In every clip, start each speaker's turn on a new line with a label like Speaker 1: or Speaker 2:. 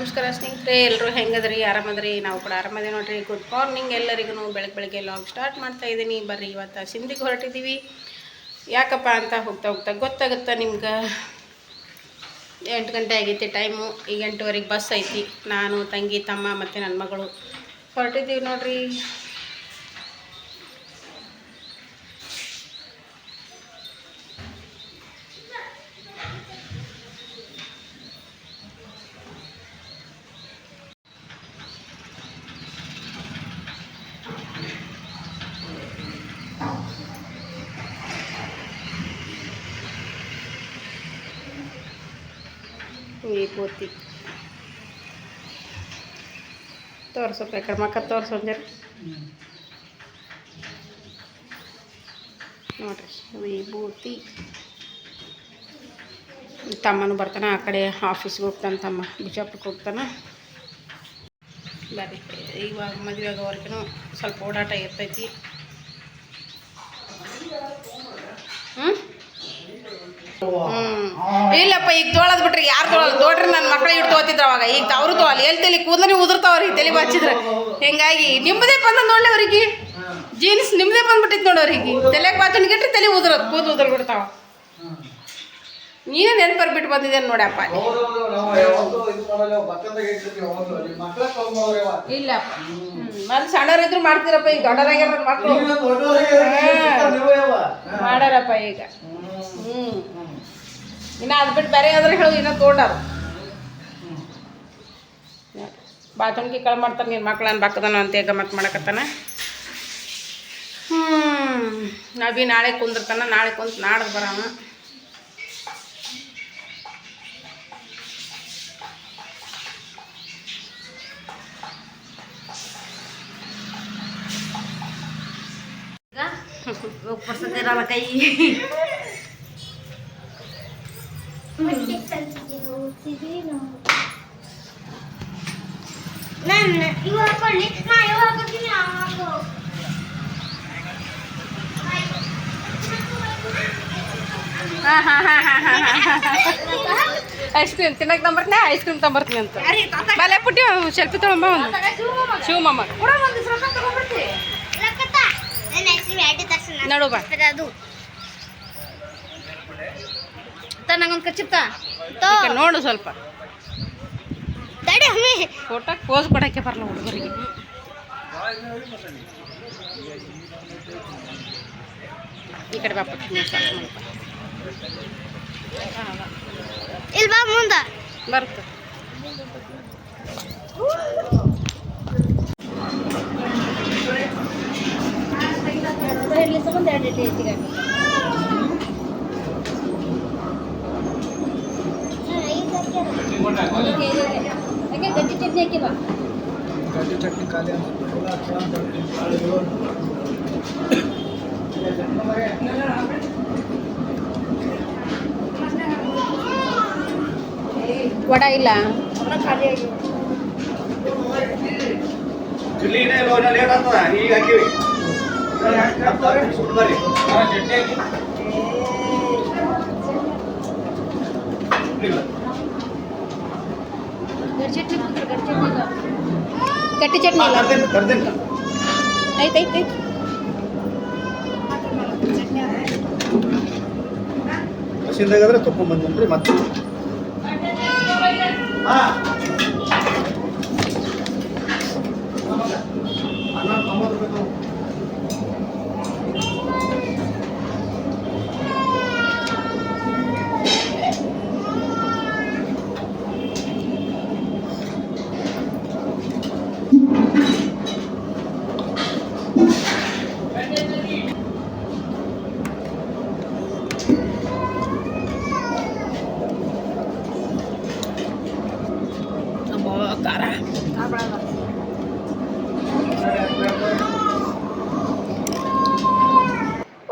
Speaker 1: ನಮಸ್ಕಾರ ಸ್ನೇಹಿತರೆ, ಎಲ್ಲರೂ ಹೆಂಗದ್ರಿ? ಆರಾಮದ್ರಿ? ನಾವು ಕೂಡ ಆರಾಮದೇ ನೋಡ್ರಿ. ಗುಡ್ ಮಾರ್ನಿಂಗ್ ಎಲ್ಲರಿಗೂ. ಬೆಳಗ್ಗೆ ಲಾಗ್ ಸ್ಟಾರ್ಟ್ ಮಾಡ್ತಾ ಇದ್ದೀನಿ. ಬರ್ರಿ, ಇವತ್ತು ಸಿಂಧಿಗೆ ಹೊರಟಿದ್ದೀವಿ. ಯಾಕಪ್ಪ ಅಂತ ಹೋಗ್ತಾ ಗೊತ್ತಾಗುತ್ತಾ ನಿಮ್ಗೆ. 8 ಗಂಟೆ ಆಗೈತಿ ಟೈಮು. ಈಗ 8:15 ಬಸ್ ಐತಿ. ನಾನು, ತಂಗಿ, ತಮ್ಮ ಮತ್ತು ನನ್ನ ಮಗಳು ಹೊರಟಿದ್ದೀವಿ ನೋಡ್ರಿ. ವಿಭೂತಿ ತೋರ್ಸಪ್ಪ, ಈ ಕಡೆ ಮಕ್ಕ ತೋರ್ಸೊಂಜರ ನೋಡ್ರಿ. ವಿಭೂತಿ ತಮ್ಮನು ಬರ್ತಾನೆ. ಆ ಕಡೆ ಆಫೀಸ್ಗೆ ಹೋಗ್ತಾನೆ ತಮ್ಮ, ಬಿಜಾಪುರಕ್ಕೆ ಹೋಗ್ತಾನೆ. ಬರ್ರಿ, ಇವಾಗ ಮದುವೆ ಆಗೋವರೆಗೂ ಸ್ವಲ್ಪ ಓಡಾಟ ಇರ್ತೈತಿ. ಇಲ್ಲಪ್ಪ, ಈಗ ತೊಳದ್ ಬಿಟ್ರಿ ಯಾರು ತೊಳಲ್ಲ. ನೋಡ್ರಿ, ನನ್ನ ಮಕ್ಕಳಿಗೆ ಇಟ್ಟು ತೋತಿದ್ರು ಅವಾಗ. ಈಗ ಅವರು ತೊಳಲ್ಲ. ಎಲ್ಲಿ ತಲೆ ಕೂದಲೇ ಉದುರ್ತಾವ್ರಿಗೆ ತಲೆ ಬಚ್ಚಿದ್ರೆ. ಹಿಂಗಾಗಿ ನಿಮ್ಮದೇ ಬಂದ ನೋಡ್ಲಿ ಅವ್ರಿಗೆ. ಜೀನ್ಸ್ ನಿಮ್ಮದೇ ಬಂದ್ಬಿಟ್ಟಿತ್ತು ನೋಡಿ ಅವ್ರಿಗೆ. ತಲೆಗೆ ಬಾಚಣಿಗಿಟ್ರೆ ತಲೆ ಉದುರೋದು, ಕೂದಲು ಉದುರು ಬಿಡ್ತಾವ. ನೀನೇ ನೆನಪರ್ ಬಿಟ್ಟು ಬಂದಿದ್ದೇನೆ ನೋಡಪ್ಪ. ಇಲ್ಲಪ್ಪ, ಮತ್ತೆ ಸಣ್ಣವರಿದ್ರು ಮಾಡ್ತೀರಪ್ಪ. ಈಗ ದೊಡ್ಡದಾಗ್ಯಾರ ಮಕ್ಕಳು ಮಾಡಾರಪ್ಪ ಈಗ. ಇನ್ನು ಅದು ಬಿಟ್ಟು ಬೇರೆ ಆದ್ರೆ ಹೇಳು, ಇನ್ನೂ ತೊಗೊಂಡಾರ ಬಾಚಣಿಗೆ ಕಳ್ ಮಾಡ್ತಾನೆ. ನಿನ್ನ ಮಕ್ಳನ್ನ ಬಾಕದನ ಅಂತ ಗಮ್ಮತ್ತು ಮಾಡಕತ್ತಾನ. ನಾವೀ ನಾಳೆ ಕುಂದಿರ್ತಾನ. ನಾಳೆ ಕುಂತ ನಾಡ್ದು ಬರೋಣ. ಕೈ ಐಸ್ ಕ್ರೀಮ್ ತಿನ್ನಕ್ಕೆ ತಂಬರ್ತೀನಿ. ಐಸ್ ಕ್ರೀಮ್ ತಂಬರ್ತೀನಿ ಅಂತ ಬಲೆ ಪುಟ್ಟಿ ಸೆಲ್ಫಿ ತಗೊಂಬ. ಒಂದು ಶಿವಮಮ್ಮ ನಡು ಬಾ. ನಂಗೊಂದು ಕಚ್ಚಿತ್ತ ನೋಡು ಸ್ವಲ್ಪ. ಫೋಟೋಕ್ಕೆ ಪೋಸ್ ಕೊಡೋಕ್ಕೆ ಬರಲ್ಲ ಹುಡುಗರಿಗೆ. ಈ ಕಡೆ ಬಾಪ ಇಲ್ಲಿ ಬಾ, ಮುಂದ ಬರ್ತ. ಗಟ್ಟಿ ಚಟ್ನಿ ಹಾಕಿ ಬಾ. ಗಟ್ಟಿ ಚಟ್ನಿ ಖಾಲಿ ವಡ ಇಲ್ಲ. ಗಟ್ಟಿ ಚಟ್ನಿ ಇಲ್ಲ. ಐತೆ
Speaker 2: ಹಸಿಂದಾಗಾದ್ರೆ ತೊಗೊಂಡ್ಬಂದ್ರಿ ಮತ್ತೆ.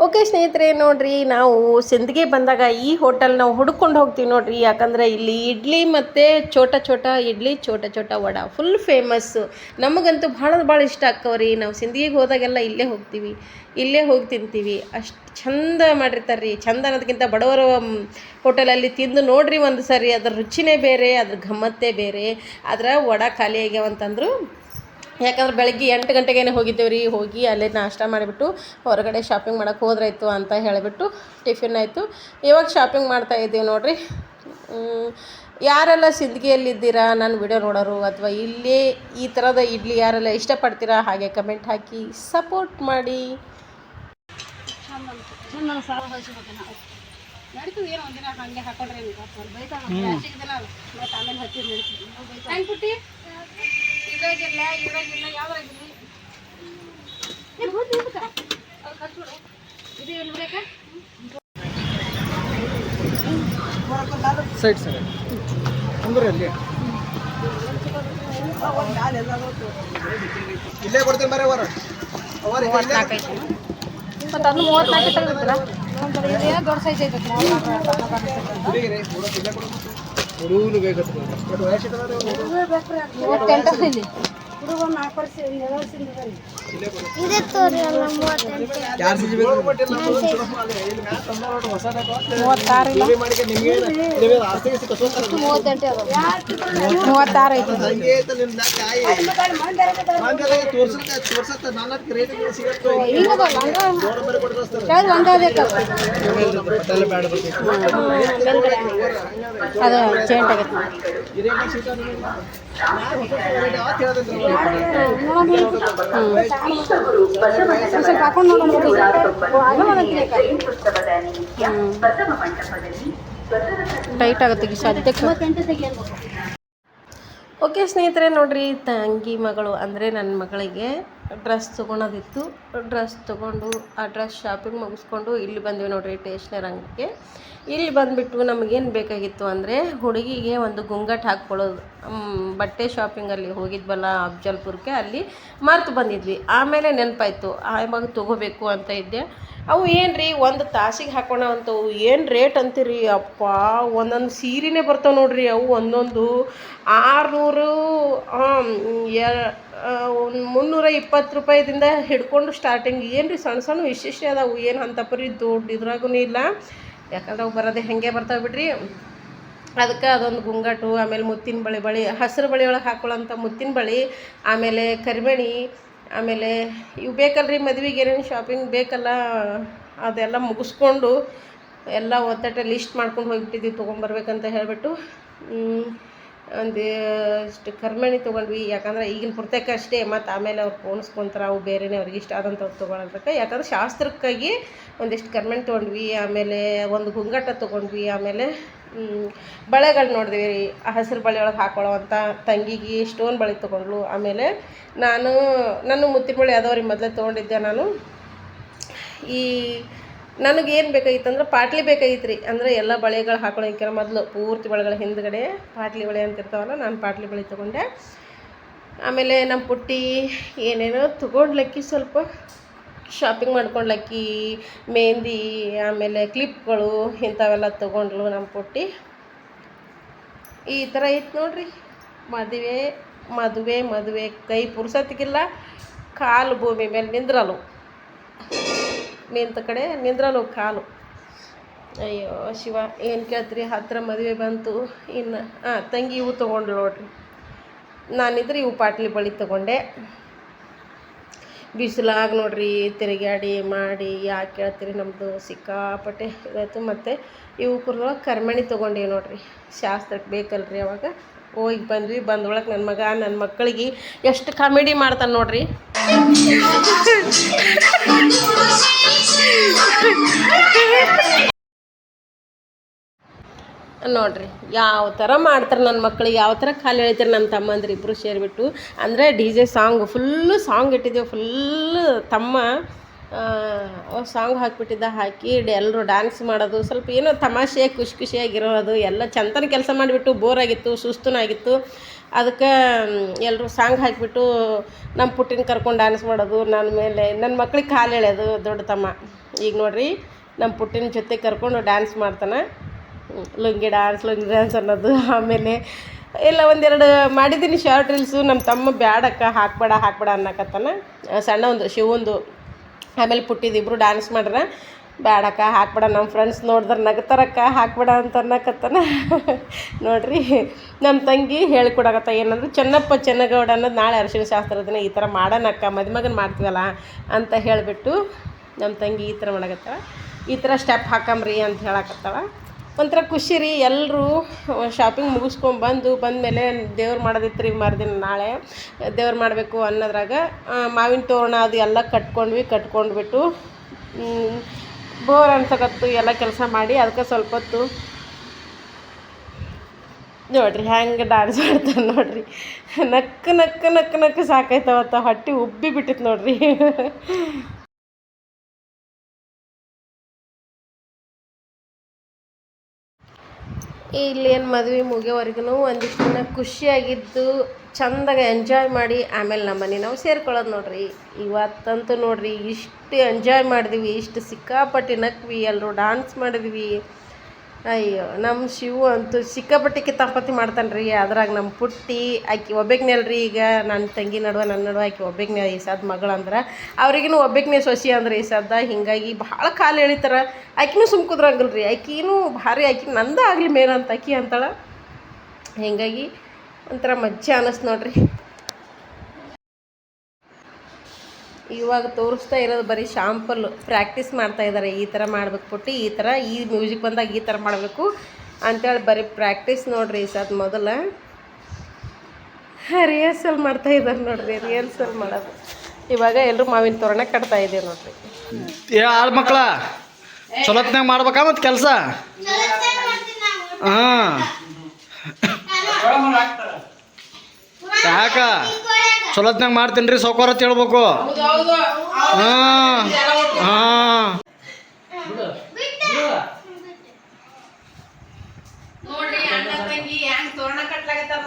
Speaker 1: ಓಕೆ ಸ್ನೇಹಿತರೆ, ನೋಡಿರಿ ನಾವು ಸಿಂದಗಿ ಬಂದಾಗ ಈ ಹೋಟೆಲ್ ನಾವು ಹುಡ್ಕೊಂಡು ಹೋಗ್ತೀವಿ ನೋಡಿರಿ. ಯಾಕಂದರೆ ಇಲ್ಲಿ ಇಡ್ಲಿ ಮತ್ತು ಚೋಟ ಇಡ್ಲಿ, ಚೋಟ ವಡ ಫುಲ್ ಫೇಮಸ್ಸು. ನಮಗಂತೂ ಭಾಳ ಇಷ್ಟ ಆಕ್ಕವ್ರಿ. ನಾವು ಸಿಂದಗಿಗೆ ಹೋದಾಗೆಲ್ಲ ಇಲ್ಲೇ ಹೋಗ್ತೀವಿ, ಇಲ್ಲೇ ಹೋಗಿ ತಿಂತೀವಿ. ಅಷ್ಟು ಚಂದ ಮಾಡಿರ್ತಾರೆ ರೀ. ಚಂದ ಅನ್ನೋದಕ್ಕಿಂತ ಬಡವರ ಹೋಟೆಲಲ್ಲಿ ತಿಂದು ನೋಡಿರಿ ಒಂದು ಸರಿ, ಅದ್ರ ರುಚಿನೇ ಬೇರೆ, ಅದ್ರ ಗಮ್ಮತ್ತೇ ಬೇರೆ. ಆದ್ರೆ ವಡ ಖಾಲಿ ಆಗ್ಯಾವಂತಂದ್ರು. ಯಾಕಂದ್ರೆ ಬೆಳಗ್ಗೆ 8 ಗಂಟೆಗೇ ಹೋಗಿದ್ದೇವೆ ರೀ. ಹೋಗಿ ಅಲ್ಲೇ ನಾಷ್ಟ ಮಾಡಿಬಿಟ್ಟು ಹೊರಗಡೆ ಶಾಪಿಂಗ್ ಮಾಡೋಕ್ಕೆ ಹೋದ್ರಾಯ್ತು ಅಂತ ಹೇಳಿಬಿಟ್ಟು ಟಿಫಿನ್ ಆಯಿತು. ಇವಾಗ ಶಾಪಿಂಗ್ ಮಾಡ್ತಾಯಿದ್ದೀವಿ ನೋಡಿರಿ. ಯಾರೆಲ್ಲ ಸಿಂದಗಿಯಲ್ಲಿದ್ದೀರಾ ನನ್ನ ವಿಡಿಯೋ ನೋಡೋರು, ಅಥವಾ ಇಲ್ಲೇ ಈ ಥರದ ಇಡ್ಲಿ ಯಾರೆಲ್ಲ ಇಷ್ಟಪಡ್ತೀರಾ ಹಾಗೆ ಕಮೆಂಟ್ ಹಾಕಿ ಸಪೋರ್ಟ್ ಮಾಡಿ. ನಡೀತು ಏನು ಒಂದಿನ ಹಾಗೆ ಹಾಕೊಂಡ್ರೆ ಆಮೇಲೆ ಹಚ್ಚಿದ್ದು ಇದ್ರಾಗಿಲ್ಲ ಯಾವ್ದಾಗಿರಲಿ ಇದು ಏನು ಬೇಕಾ
Speaker 2: ಸೈಡ್ ಸರ್ ಅಂದ್ರೆ ಅಲ್ಲಿ ಇಲ್ಲೇ ಕೊಡ್ತೀನಿ ಬರೀ ಅವರ
Speaker 1: ಮತ್ತು ಅದು 34 ತೆಗೆದಿದ್ದೀರಾ? ದೊಡ್ಡ ಸೈಜ್ ಐತೆ.
Speaker 2: ಹುಡುಗರು ಬೇಕು
Speaker 1: ಅದು ಚೇಂಟ್ ಆಗೈತೆ. ಟೈಟ್ ಆಗುತ್ತೆ ಸದ್ಯಕ್ಕೆ. ಓಕೆ ಸ್ನೇಹಿತರೆ, ನೋಡಿರಿ ತಂಗಿ ಮಗಳು ಅಂದರೆ ನನ್ನ ಮಗಳಿಗೆ ಡ್ರೆಸ್ ತೊಗೊಳೋದಿತ್ತು. ಡ್ರೆಸ್ ತೊಗೊಂಡು ಆ ಡ್ರೆಸ್ ಶಾಪಿಂಗ್ ಮುಗಿಸ್ಕೊಂಡು ಇಲ್ಲಿ ಬಂದ್ವಿ ನೋಡಿರಿ ಟೇಷ್ನರಿ ಅಂಗಡಿಗೆ. ಇಲ್ಲಿ ಬಂದುಬಿಟ್ಟು ನಮಗೇನು ಬೇಕಾಗಿತ್ತು ಅಂದರೆ ಹುಡುಗಿಗೆ ಒಂದು ಗುಂಗಟ್ ಹಾಕ್ಕೊಳ್ಳೋದು. ಬಟ್ಟೆ ಶಾಪಿಂಗಲ್ಲಿ ಹೋಗಿದ್ವಲ್ಲ ಅಫ್ಜಲ್ಪುರಕ್ಕೆ, ಅಲ್ಲಿ ಮರ್ತು ಬಂದಿದ್ವಿ. ಆಮೇಲೆ ನೆನಪಾಯ್ತು ಆವಾಗ ತೊಗೋಬೇಕು ಅಂತ ಇದ್ದೆ. ಅವು ಏನು ರೀ ಒಂದು ತಾಸಿಗೆ ಹಾಕೋಣ ಅಂತವು ಏನು ರೇಟ್ ಅಂತೀರಿ ಅಪ್ಪ. ಒಂದೊಂದು ಸೀರೆನೇ ಬರ್ತಾವೆ ನೋಡಿರಿ. ಅವು ಒಂದೊಂದು 600 320 ರೂಪಾಯಿದಿಂದ ಹಿಡ್ಕೊಂಡು ಸ್ಟಾರ್ಟಿಂಗ್. ಏನು ರೀ ಸಣ್ಣ ವಿಶೇಷ ಅದಾವು, ಏನು ಅಂತ ಪರಿ ದೊಡ್ಡ ಇದ್ರಾಗೂ ಇಲ್ಲ. ಯಾಕಂದ್ರೆ ಅವು ಬರೋದೇ ಹಾಗೆ ಬರ್ತಾವೆ ಬಿಡ್ರಿ. ಅದಕ್ಕೆ ಅದೊಂದು ಗುಂಗಟು, ಆಮೇಲೆ ಮುತ್ತಿನ ಬಳಿ ಹಸಿರು ಬಳಿ ಒಳಗೆ ಹಾಕೊಳ್ಳೋಂಥ ಮುತ್ತಿನ ಬಳಿ, ಆಮೇಲೆ ಕರಿಮಣಿ, ಆಮೇಲೆ ಇವು ಬೇಕಲ್ರಿ ಮದುವೆಗೆ ಏನೇನು ಶಾಪಿಂಗ್ ಬೇಕಲ್ಲ, ಅದೆಲ್ಲ ಮುಗಿಸ್ಕೊಂಡು ಎಲ್ಲ ಒತ್ತಟ್ಟೆ ಲಿಸ್ಟ್ ಮಾಡ್ಕೊಂಡು ಹೋಗಿಬಿಟ್ಟಿದ್ವಿ ತೊಗೊಂಬರ್ಬೇಕಂತ ಹೇಳಿಬಿಟ್ಟು. ಒಂದಿಷ್ಟು ಕರಿಮಣಿ ತೊಗೊಂಡ್ವಿ. ಯಾಕಂದ್ರೆ ಈಗಿನ ಪುರ್ತಕ್ಕೆ ಅಷ್ಟೇ, ಮತ್ತು ಆಮೇಲೆ ಅವ್ರು ಪೋಣಿಸ್ಕೊತಾರೆ, ಅವು ಬೇರೆಯೇ ಅವ್ರಿಗೆ ಇಷ್ಟ ಆದಂಥವ್ರು ತೊಗೊಳೋದಕ್ಕೆ. ಯಾಕಂದ್ರೆ ಶಾಸ್ತ್ರಕ್ಕಾಗಿ ಒಂದಿಷ್ಟು ಕರಿಮಣಿ ತೊಗೊಂಡ್ವಿ. ಆಮೇಲೆ ಒಂದು ಗುಂಗಟ ತೊಗೊಂಡ್ವಿ. ಆಮೇಲೆ ಬಳೆಗಳು ನೋಡಿದ್ವಿ ರೀ. ಹಸಿರು ಬಳೆ ಒಳಗೆ ಹಾಕೊಳ್ಳೋ ಅಂತ ತಂಗಿಗೆ ಸ್ಟೋನ್ ಬಳೆ ತೊಗೊಂಡ್ಳು. ಆಮೇಲೆ ನಾನು ಮುತ್ತಿನ ಬಳೆ ಅದಾವ್ರಿ ಮೊದಲೇ ತೊಗೊಂಡಿದ್ದೆ ನಾನು. ನನಗೇನು ಬೇಕಾಗಿತ್ತು ಅಂದ್ರೆ ಪಾಟ್ಲಿ ಬೇಕಾಗಿತ್ತು ರೀ. ಅಂದರೆ ಎಲ್ಲ ಬಳೆಗಳು ಹಾಕೊಳ್ಳೋಕೆ ಮೊದಲು ಪೂರ್ತಿ ಬಳೆಗಳ ಹಿಂದ್ಗಡೆ ಪಾಟ್ಲಿ ಬಳೆ ಅಂತ ಇರ್ತಾವಲ್ಲ, ನಾನು ಪಾಟ್ಲಿ ಬಳೆ ತೊಗೊಂಡೆ. ಆಮೇಲೆ ನಮ್ಮ ಪುಟ್ಟಿ ಏನೇನೋ ತೊಗೊಂಡ್ಲಕ್ಕಿ, ಸ್ವಲ್ಪ ಶಾಪಿಂಗ್ ಮಾಡ್ಕೊಂಡ್ಲಕ್ಕಿ, ಮೆಹಂದಿ, ಆಮೇಲೆ ಕ್ಲಿಪ್ಗಳು ಇಂಥವೆಲ್ಲ ತೊಗೊಂಡ್ಲು ನಮ್ಮ ಪುಟ್ಟಿ. ಈ ಥರ ಇತ್ತು ನೋಡ್ರಿ ಮದುವೆ ಕೈ ಪುರ್ಸತ್ತಿಗಿಲ್ಲ, ಕಾಲು ಭೂಮಿ ಮೇಲೆ ನಿಂದ್ರಲು, ನಿಂತ ಕಡೆ ನಿಂದ್ರಲು ಕಾಲು. ಅಯ್ಯೋ ಶಿವ, ಏನು ಕೇಳ್ತೀರಿ. ಹತ್ತಿರ ಮದುವೆ ಬಂತು. ಇನ್ನು ತಂಗಿ ಇವು ತೊಗೊಂಡ್ಳು ನೋಡ್ರಿ. ನಾನಿದ್ರೆ ಇವು ಪಾಟ್ಲಿ ಬಳೆ ತೊಗೊಂಡೆ. ಬಿಸಿಲಾಗ ನೋಡ್ರಿ ತಿರುಗಾಡಿ ಮಾಡಿ ಯಾಕೆ ಕೇಳ್ತೀರಿ, ನಮ್ಮದು ಸಿಕ್ಕಾಪಟ್ಟೆ ಇದಾಯಿತು. ಮತ್ತು ಇವು ಕುರ್ದೊಳಗೆ ಕರಿಮಣಿ ತೊಗೊಂಡೀವಿ ನೋಡ್ರಿ, ಶಾಸ್ತ್ರಕ್ಕೆ ಬೇಕಲ್ರಿ. ಅವಾಗ ಹೋಗಿ ಬಂದೊಳಗೆ ನನ್ನ ಮಕ್ಕಳಿಗೆ ಎಷ್ಟು ಕಾಮಿಡಿ ಮಾಡ್ತಾನೆ ನೋಡ್ರಿ. ನೋಡ್ರಿ ಯಾವ ಥರ ಮಾಡ್ತಾರೆ ನನ್ನ ಮಕ್ಕಳಿಗೆ, ಯಾವ ಥರ ಕಾಲು ಎಳಿತಾರೆ ನಮ್ಮ ತಮ್ಮಂದ್ರೆ ಇಬ್ಬರು ಸೇರಿಬಿಟ್ಟು. ಅಂದರೆ DJ ಫುಲ್ಲು ಸಾಂಗ್ ಇಟ್ಟಿದ್ದೇವೆ. ಫುಲ್ಲು ತಮ್ಮ ಸಾಂಗ್ ಹಾಕಿಬಿಟ್ಟಿದ್ದ. ಹಾಕಿ ಎಲ್ಲರೂ ಡ್ಯಾನ್ಸ್ ಮಾಡೋದು, ಸ್ವಲ್ಪ ಏನೋ ತಮಾಷೆ ಖುಷಿಯಾಗಿರೋದು ಎಲ್ಲ ಚಂತನ ಕೆಲಸ ಮಾಡಿಬಿಟ್ಟು. ಬೋರಾಗಿತ್ತು, ಸುಸ್ತನಾಗಿತ್ತು. ಅದಕ್ಕೆ ಎಲ್ಲರೂ ಸಾಂಗ್ ಹಾಕಿಬಿಟ್ಟು ನಮ್ಮ ಪುಟ್ಟಿನ ಕರ್ಕೊಂಡು ಡ್ಯಾನ್ಸ್ ಮಾಡೋದು. ನನ್ನ ಮಕ್ಕಳಿಗೆ ಕಾಲು ಎಳೆಯೋದು ದೊಡ್ಡ ತಮ್ಮ. ಈಗ ನೋಡ್ರಿ ನಮ್ಮ ಪುಟ್ಟಿನ ಜೊತೆ ಕರ್ಕೊಂಡು ಡ್ಯಾನ್ಸ್ ಮಾಡ್ತಾನೆ. ಲುಂಗಿ ಡ್ಯಾನ್ಸ್ ಅನ್ನೋದು. ಆಮೇಲೆ ಎಲ್ಲ ಒಂದೆರಡು ಮಾಡಿದ್ದೀನಿ ಶಾರ್ಟ್ ರೀಲ್ಸು. ನಮ್ಮ ತಮ್ಮ ಬ್ಯಾಡಕ್ಕ ಹಾಕ್ಬೇಡ ಅನ್ನಕತ್ತಾನ. ಸಣ್ಣ ಒಂದು ಶಿವಂದು ಆಮೇಲೆ ಪುಟ್ಟಿದಿಬ್ರು ಡ್ಯಾನ್ಸ್ ಮಾಡ್ರೆ ಬ್ಯಾಡಕ್ಕ ಹಾಕ್ಬೇಡ, ನಮ್ಮ ಫ್ರೆಂಡ್ಸ್ ನೋಡಿದ್ರೆ ನಗ್ತಾರಕ್ಕ ಹಾಕ್ಬೇಡ ಅಂತ ಅನ್ನಕತ್ತಾನ. ನೋಡ್ರಿ ನಮ್ಮ ತಂಗಿ ಹೇಳ್ಕೊಡಕತ್ತ ಏನಂದ್ರೆ ಚೆನ್ನಗೌಡ ಅನ್ನೋದು ನಾಳೆ ಅರಿಶಿಣ ಶಾಸ್ತ್ರದ ದಿನ ಈ ಥರ ಮಾಡೋಣಕ್ಕ, ಮದುಮಗನ ಮಾಡ್ತೀವಲ್ಲ ಅಂತ ಹೇಳಿಬಿಟ್ಟು ನಮ್ಮ ತಂಗಿ ಈ ಥರ ಮಾಡಕತ್ತಾಳ. ಈ ಥರ ಸ್ಟೆಪ್ ಹಾಕಂಬ್ರಿ ಅಂತ ಹೇಳಕತ್ತಾಳ. ಒಂಥರ ಖುಷಿ ರೀ. ಎಲ್ಲರೂ ಶಾಪಿಂಗ್ ಬಂದಮೇಲೆ ದೇವ್ರು ಮಾಡೋದಿತ್ತು ರೀ. ಮರುದಿನ ನಾಳೆ ದೇವ್ರು ಮಾಡಬೇಕು ಅನ್ನೋದ್ರಾಗ ಮಾವಿನ ತೋರಣ ಅದು ಎಲ್ಲ ಕಟ್ಕೊಂಡ್ಬಿಟ್ಟು ಬೋರ್ ಅನ್ಸಕತ್ತು ಎಲ್ಲ ಕೆಲಸ ಮಾಡಿ ಅದಕ್ಕೆ ಸ್ವಲ್ಪ ಹೊತ್ತು ನೋಡ್ರಿ ಹೆಂಗೆ ಡ್ಯಾನ್ಸ್ ಮಾಡ್ತಾನೆ ನೋಡ್ರಿ. ನಕ್ಕು ಸಾಕಾಯ್ತವತ್ತ, ಹೊಟ್ಟೆ ಉಬ್ಬಿ ಬಿಟ್ಟಿತ್ತು ನೋಡ್ರಿ. ಇಲ್ಲೇನು ಮದುವೆ ಮುಗಿಯೋವರೆಗೂ ಒಂದಿಷ್ಟು ದಿನ ಖುಷಿಯಾಗಿದ್ದು ಚಂದಾಗ ಎಂಜಾಯ್ ಮಾಡಿ ಆಮೇಲೆ ನಮ್ಮ ಮನೆ ನಾವು ಸೇರ್ಕೊಳ್ಳೋದು ನೋಡ್ರಿ. ಇವತ್ತಂತೂ ನೋಡ್ರಿ ಇಷ್ಟು ಎಂಜಾಯ್ ಮಾಡಿದ್ವಿ, ಇಷ್ಟು ಸಿಕ್ಕಾಪಟ್ಟಿ ನಕ್ವಿ, ಎಲ್ಲರೂ ಡ್ಯಾನ್ಸ್ ಮಾಡಿದ್ವಿ. ಅಯ್ಯೋ ನಮ್ಮ ಶಿವು ಅಂತೂ ಸಿಕ್ಕಾಪಟ್ಟಿ ಕಿತ್ತಾಪತಿ ಮಾಡ್ತಾನೆ ರೀ. ಅದ್ರಾಗ ನಮ್ಮ ಪುಟ್ಟಿ ಆಕೆ ಒಬ್ಬೆಗ್ನೇ ಅಲ್ರಿ. ಈಗ ನನ್ನ ತಂಗಿ ನನ್ನ ನಡುವೆ ಆಕೆ ಒಬ್ಬೆಗ್ನೇ ಈ ಸದ್ ಮಗಳಂದ್ರೆ ಅವ್ರಿಗೂ ಒಬ್ಬೆಗ್ನೇ ಸೊಸಿ ಅಂದ್ರೆ ಈ ಸದ್ದ. ಹೀಗಾಗಿ ಭಾಳ ಕಾಲು ಎಳಿತಾರೆ. ಆಕಿನೂ ಸುಮ್ಕುದ್ರಂಗಿಲ್ಲ ರೀ. ಆಕಿನೂ ಭಾರಿ ಆಕಿ ನಂದ ಆಗಲಿ ಮೇನ್ ಅಂತ ಆಕಿ ಅಂತಾಳೆ. ಹೀಗಾಗಿ ಒಂಥರ ಮಜ್ಜೆ ಅನ್ನಿಸ್ತು ನೋಡ್ರಿ. ಇವಾಗ ತೋರಿಸ್ತಾ ಇರೋದು ಬರೀ ಶಾಂಪಲ್ಲು. ಪ್ರಾಕ್ಟೀಸ್ ಮಾಡ್ತಾಯಿದ್ದಾರೆ, ಈ ಥರ ಮಾಡ್ಬೇಕು ಪುಟ್ಟಿ, ಈ ಥರ ಈ ಮ್ಯೂಸಿಕ್ ಬಂದಾಗ ಈ ಥರ ಮಾಡಬೇಕು ಅಂಥೇಳಿ ಬರೀ ಪ್ರಾಕ್ಟೀಸ್ ನೋಡ್ರಿ. ಸದ್ ಮೊದಲು ರಿಹರ್ಸಲ್ ಮಾಡ್ತಾಯಿದ್ದಾರೆ ನೋಡ್ರಿ. ರಿಹರ್ಸಲ್ ಮಾಡೋದು ಇವಾಗ ಎಲ್ಲರೂ ಮಾವಿನ ತೋರಣ ಕಟ್ತಾ ಇದ್ದೀವಿ ನೋಡ್ರಿ.
Speaker 2: ಆಳು ಮಕ್ಕಳ ಚಲೋತ್ನಾಗ ಮಾಡ್ಬೇಕಾ ಮತ್ತು ಕೆಲಸ? ಹಾಂ ಯಾಕ ಚಲೋತ್ನಾಗ ಮಾಡ್ತೀನಿ ರೀ ಸೌಕಾರ ಅಂತ ಹೇಳ್ಬೇಕು. ಹಾಂ ಹಾಂ
Speaker 1: ನೋಡ್ರಿ ಅಣ್ಣ ತಂಗಿ ಹೆಂಗ್ ತೋರಣ ಕಟ್ಲಾಗತ್ತಾರ.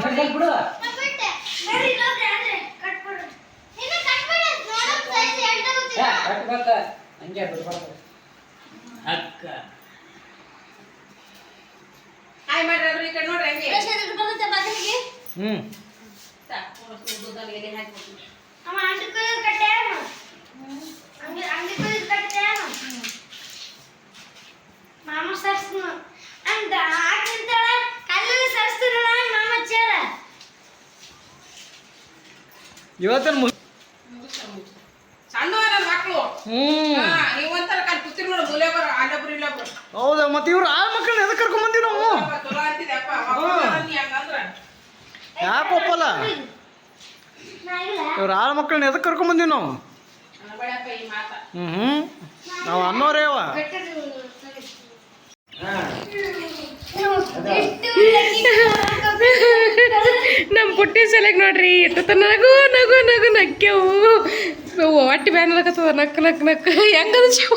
Speaker 1: ಹಾಯ್ ಮಾಡ್ರಿ ಈ ಕಡೆ ನೋಡ್ರಿ ಹಂಗೆ.
Speaker 2: ಹ್ಞೂ ಇವತ್ತೇನು
Speaker 1: ಸಣ್ಣ ಮಕ್ಕಳು. ನೀವಂತರ ಕೂತಿರ್ ನೋಡು, ಮೂಲೆಯವರು ಅಲ್ಲೊಬ್ರು ಇಲ್ಲೊಬ್ರು.
Speaker 2: ಹೌದಾ? ಮತ್ತೆ ಇವ್ರು ಆ ಮಕ್ಕಳನ್ನ ಎದಕ್ಕೆ ಕರ್ಕೊಂಬಂದಿವಿ ನಾವು?
Speaker 1: ಚಲೋ ಅಂತಿದ್ಯಪ್ಪ ಹಂಗಂದ್ರ
Speaker 2: ಯಾಕೆ ಒಪ್ಪಲ್ಲ? ಇವ್ರು ಆ ಮಕ್ಕಳನ್ನ ಎದಕ್ಕೆ ಕರ್ಕೊಂಬಂದಿವಿ ನಾವು? ನಾವು ಅನ್ನೋರೇ ಅವ. ನಮ್ಮ ಪುಟ್ಟಿ ಸಲಕ್ ನೋಡ್ರಿ ಇಟ್ಟು ನಗು ನಕ್ಕೆವು ಹೊಟ್ಟೆ ಬ್ಯಾನ್ ಆಗತ್ತದ. ನಕ್ಕು ಹೆಂಗದ ಶಿವ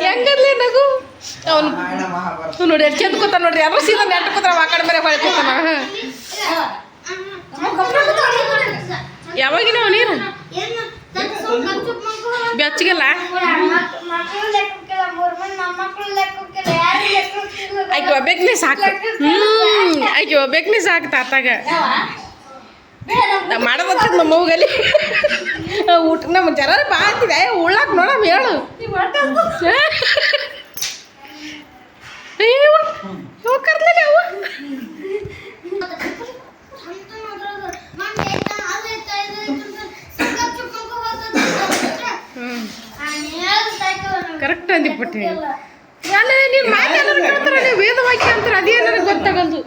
Speaker 2: ಹೆಂಗದ್ಲಿ ನಗು. ಅವ್ನು ನೋಡಿ ಎಷ್ಟು ಚಂದ ಕೂತಾನ ನೋಡ್ರಿ. ಎಲ್ಲರೂ ಸೀದಾ ನೆಟ್ಟು ಕೂತಾರ, ಆ ಕಡೆ ಬೇರೆ ಹೊಳೆ ಕೂತಾನ. ಯಾವಾಗಿನ ನೀರು ಬೆಚ್ಚಗೆಲ್ಲ ಆಯ್ಕೆ ಒಬ್ಬೇಕ್ನೇ ಸಾಕು. ಆಯ್ಕೆ ಒಬ್ಬೇಕ್ನೇ ಸಾಕು ತಾತಾಗ ಮಾಡೋದ್ ನಮ್ಮ ಮಗಲ್ಲಿ ಊಟ ನಮ್ಮ ಜರ ಬಾ ಅಂತಿದೆ ಉಳ್ಳಾಕ ನೋಡಮ್ಮ ಹೇಳು. ಕರ್ಲಿಲ್ಲ ಅವ ಕರೆಕ್ಟ್ ಅಂದಿಪಟ್ಟಿ. ಅಲ್ಲ ನೀನು ಮಾತಾಡೋರು ಕೇಳ್ತಾರೆ, ನೀವು ವೇದವಾಕ್ಯ ಅಂತಾರೆ, ಅದೇ ನನಗೆ ಗೊತ್ತಾಗಲ್ದು.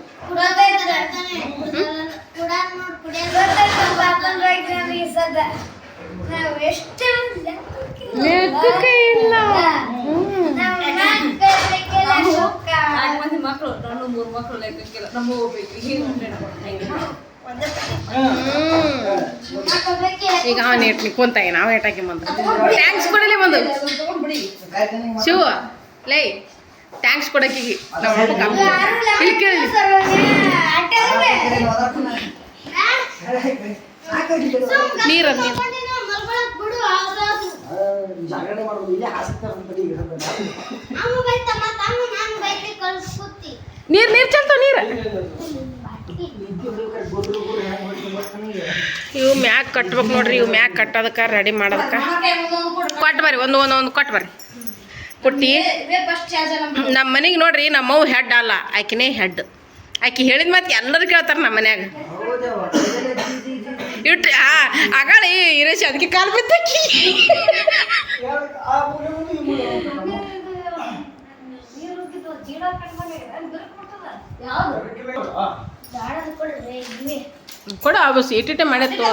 Speaker 2: ಲೆಕ್ಕಕ್ಕೆ ಇಲ್ಲ.
Speaker 3: ಮಕ್ಕಳು ನಾನು 3 ಮಕ್ಕಳು ಲೆಕ್ಕಕ್ಕಿಲ್ಲ. ನಮ್ಮ ಹೋಗ್ಬೇಕು
Speaker 1: ಈಗ ಅವನು ಏಟ್ ನಿಕ್ಕೊಂತ ನಾವು ಏಟಾಕಿ ಬಂದು ಟ್ಯಾಂಕ್ಸ್ ಕೊಡಲೇ ಬಂದು ಶಿವ ಲೈ ಟ್ಯಾಂಕ್ಸ್ ಕೊಡಕ್ಕಿಗಿ ಇಲ್ಲಿ ಕೇಳಿ ನೀರು
Speaker 4: ಜಾಗರಣೆ ಮಾಡೋದು ಇಲ್ಲೇ ಆಸಕ್ತಿ ಅಂತ ಈಗ
Speaker 2: ನೀರು ಚೆಲ್ತಾವ ನೀರು. ಇವು ಮ್ಯಾಗ ಕಟ್ಬೇಕು ನೋಡ್ರಿ. ಇವು ಮ್ಯಾಗ ಕಟ್ಟೋದಕ್ಕೆ ರೆಡಿ ಮಾಡೋದಕ್ಕೆ ಕೊಟ್ಟು ಬರ್ರಿ. ಒಂದು ಕೊಟ್ಟು ಬರ್ರಿ ಪುಟ್ಟಿ. ನಮ್ಮ ಮನೆಗೆ ನೋಡ್ರಿ ನಮ್ಮವು ಹೆಡ್ ಅಲ್ಲ, ಆಕಿನೇ ಹೆಡ್. ಆಕಿ ಹೇಳಿದ ಮತ್ತೆ ಎಲ್ಲರೂ ಕೇಳ್ತಾರೆ ನಮ್ಮ ಮನ್ಯಾಗ. ಇಟ್ಟು ಆಗಾಳಿ ಇರೇಶಿ ಅದಕ್ಕೆ ಕಾಲು ಬಿದ್ದಕ್ಕಿ. ಕೊಡು ಅವು ಇಟ್ಟಿಟ್ಟೆ ಮಾಡತ್ತು.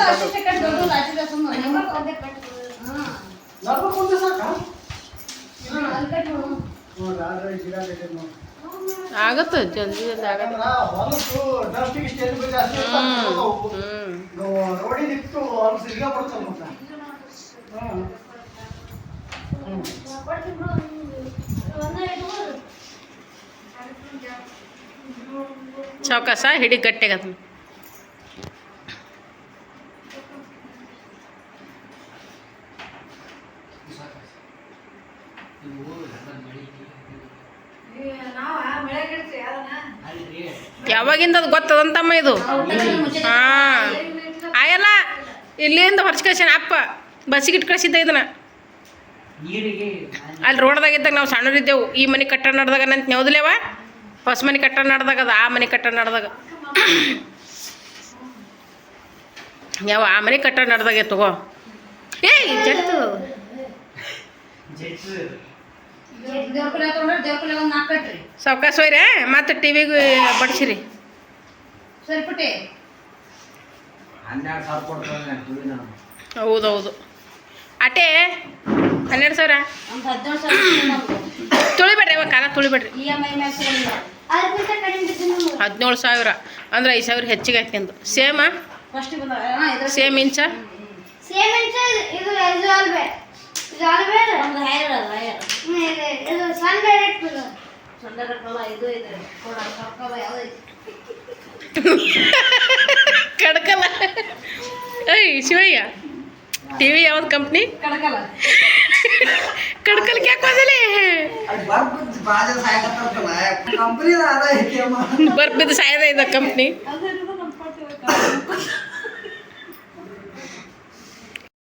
Speaker 2: ಆಗತ್ತೆ ಜಲ್ದಿ ಆಗತ್ತೆ. ಚೌಕಾಸ ಹಿಡಿ ಗಟ್ಟಿಗತ್ತ. ಯಾವಾಗಿಂದ ಅದು ಗೊತ್ತದಂತಮ್ಮ ಇದು. ಹಾಂ ಆಯಲ್ಲ ಇಲ್ಲಿಂದ ಹೊರಚ್ ಕಳ್ಸ್ಯಾನ ಅಪ್ಪ. ಬಸ್ಸಿಗೆ ಇಟ್ಟು ಕಳಿಸಿದ್ದ ಇದನ್ನ. ಅಲ್ಲಿ ರೋಡ್ದಾಗಿದ್ದಾಗ ನಾವು ಸಣ್ಣರಿದ್ದೆವು. ಈ ಮನೆ ಕಟ್ಟಡ ನಡೆದಾಗ ನಂತ ನೆವದಲೇವ ಹೊಸ ಮನೆ ಕಟ್ಟಡ ನಡೆದಾಗ ಅದು ಆ ಮನೆ ಕಟ್ಟಡ ನಡೆದಾಗ ಯಾವ ಆ ಮನೆ ಕಟ್ಟಡ ನಡೆದಾಗೆ ತಗೋ. ಏಯ್ ಜಡ್ತು ಸಾವ್ಕಾಸ ಹೋಯ್ರೆ ಮತ್ತೆ ಟಿವಿಗೆ ಬಡಿಸಿರಿ. ಹೌದೌದು ಅಟೇ 12,000 ತುಳಿಬೇಡ್ರಿ. ಇವಾಗ ಕಾಲ ತುಳಿಬೇಡ್ರಿ. 17,000 ಅಂದ್ರೆ 5,000 ಹೆಚ್ಚಿಗೆ ಆಯ್ತು ನಿಂದು. ಸೇಮ್ ಇಂಚ ಕಡ್ಕಲ್ಲ. ಏಯ್ ಶಿವಯ್ಯ ಟಿವಿ ಯಾವ್ದು ಕಂಪ್ನಿ? ಕಡ್ಕಲ್ಗೆ ಯಾಕೆ ಹೋದಲ್ಲಿ? ಬರ್ಬಿದ್ದು ಸಾಯದ ಇದ್ದ ಕಂಪ್ನಿ.